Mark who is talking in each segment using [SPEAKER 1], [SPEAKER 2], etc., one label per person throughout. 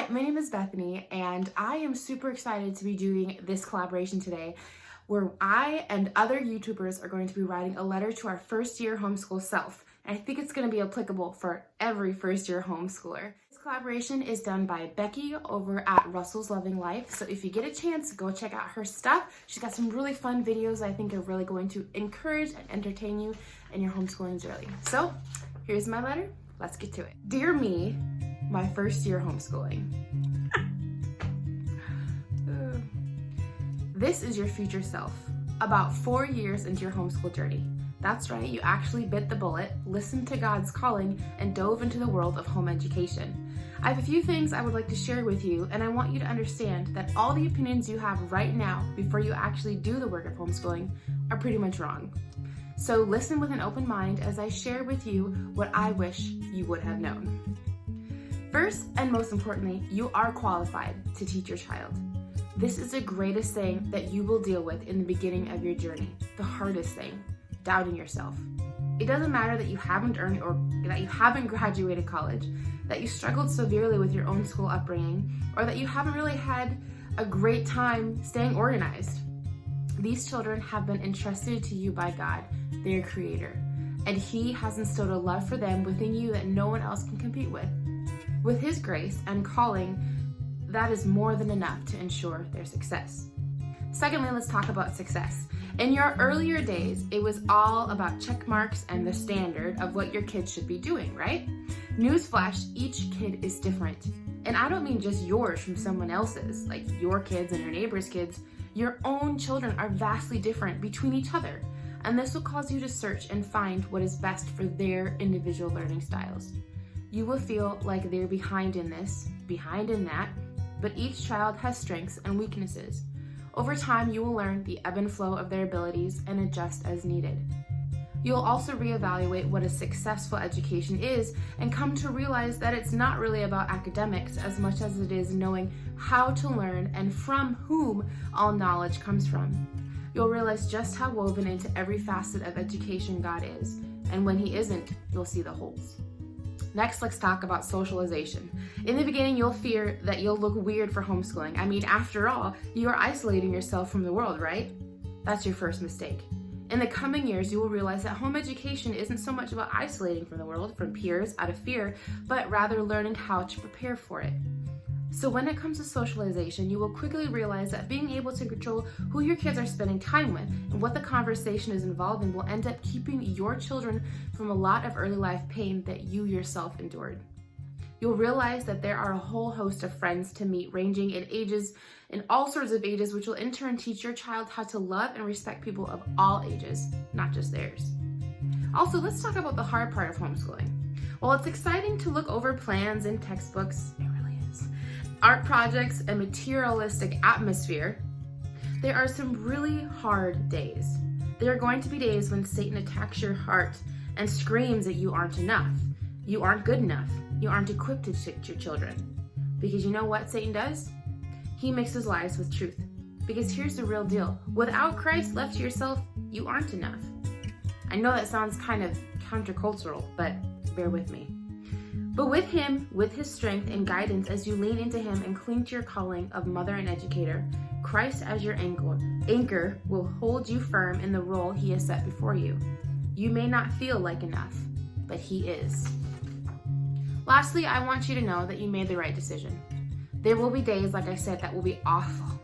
[SPEAKER 1] Hi, my name is Bethany, and I am super excited to be doing this collaboration today where I and other YouTubers are going to be writing a letter to our first year homeschool self. And I think it's going to be applicable for every first year homeschooler. This collaboration is done by Becky over at Russell's Loving Life. So if you get a chance, go check out her stuff. She's got some really fun videos I think are really going to encourage and entertain you in your homeschooling journey. So here's my letter. Let's get to it. Dear me, my first year homeschooling. This is your future self, about 4 years into your homeschool journey. That's right, you actually bit the bullet, listened to God's calling, and dove into the world of home education. I have a few things I would like to share with you, and I want you to understand that all the opinions you have right now before you actually do the work of homeschooling are pretty much wrong. So listen with an open mind as I share with you what I wish you would have known. First, and most importantly, you are qualified to teach your child. This is the greatest thing that you will deal with in the beginning of your journey, the hardest thing, doubting yourself. It doesn't matter that you haven't earned or that you haven't graduated college, that you struggled severely with your own school upbringing, or that you haven't really had a great time staying organized. These children have been entrusted to you by God, their creator, and He has instilled a love for them within you that no one else can compete with. With His grace and calling, that is more than enough to ensure their success. Secondly, let's talk about success. In your earlier days, it was all about check marks and the standard of what your kids should be doing, right? Newsflash, each kid is different. And I don't mean just yours from someone else's, like your kids and your neighbor's kids. Your own children are vastly different between each other. And this will cause you to search and find what is best for their individual learning styles. You will feel like they're behind in this, behind in that, but each child has strengths and weaknesses. Over time, you will learn the ebb and flow of their abilities and adjust as needed. You'll also reevaluate what a successful education is and come to realize that it's not really about academics as much as it is knowing how to learn and from whom all knowledge comes from. You'll realize just how woven into every facet of education God is, and when He isn't, you'll see the holes. Next, let's talk about socialization. In the beginning, you'll fear that you'll look weird for homeschooling. I mean, after all, you are isolating yourself from the world, right? That's your first mistake. In the coming years, you will realize that home education isn't so much about isolating from the world, from peers, out of fear, but rather learning how to prepare for it. So when it comes to socialization, you will quickly realize that being able to control who your kids are spending time with and what the conversation is involving will end up keeping your children from a lot of early life pain that you yourself endured. You'll realize that there are a whole host of friends to meet, ranging in ages, in all sorts of ages, which will in turn teach your child how to love and respect people of all ages, not just theirs. Also, let's talk about the hard part of homeschooling. While it's exciting to look over plans and textbooks, art projects, and materialistic atmosphere, there are some really hard days. There are going to be days when Satan attacks your heart and screams that you aren't enough, you aren't good enough, you aren't equipped to teach your children. Because you know what Satan does? He mixes lies with truth. Because here's the real deal. Without Christ left to yourself, you aren't enough. I know that sounds kind of countercultural, but bear with me. But with Him, with His strength and guidance as you lean into Him and cling to your calling of mother and educator, Christ as your anchor will hold you firm in the role He has set before you. You may not feel like enough, but He is. Lastly, I want you to know that you made the right decision. There will be days, like I said, that will be awful.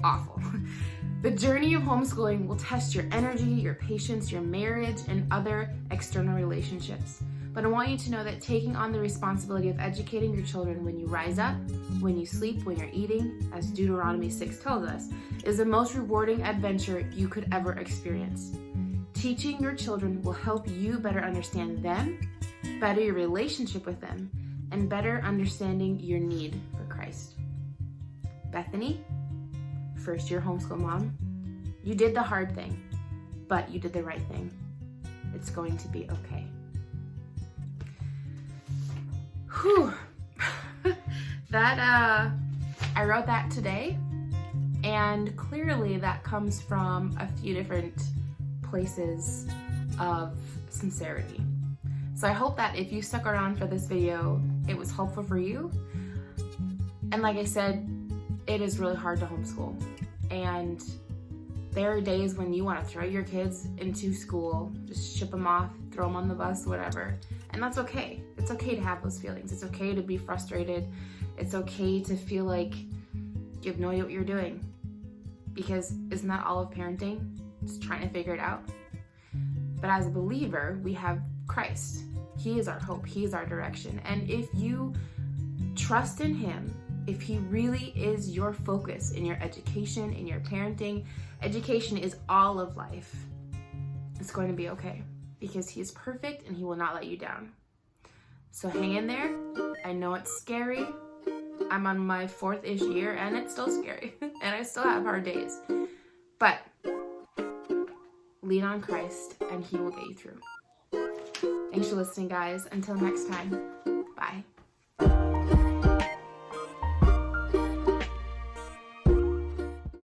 [SPEAKER 1] Awful. The journey of homeschooling will test your energy, your patience, your marriage, and other external relationships. But I want you to know that taking on the responsibility of educating your children when you rise up, when you sleep, when you're eating, as Deuteronomy 6 tells us, is the most rewarding adventure you could ever experience. Teaching your children will help you better understand them, better your relationship with them, and better understanding your need for Christ. Bethany, first year homeschool mom, you did the hard thing, but you did the right thing. It's going to be okay. Whew. I wrote that today, and clearly that comes from a few different places of sincerity. So I hope that if you stuck around for this video, it was helpful for you. And like I said, it is really hard to homeschool. And there are days when you want to throw your kids into school, just ship them off, throw them on the bus, whatever. And that's okay. It's okay to have those feelings. It's okay to be frustrated. It's okay to feel like you have no idea what you're doing. Because isn't that all of parenting? Just trying to figure it out. But as a believer, we have Christ. He is our hope. He is our direction. And if you trust in him, if he really is your focus in your education, in your parenting, education is all of life, it's going to be okay because he is perfect and he will not let you down. So hang in there. I know it's scary. I'm on my 4th-ish year and it's still scary and I still have hard days. But lean on Christ and he will get you through. Thanks for listening, guys. Until next time, bye.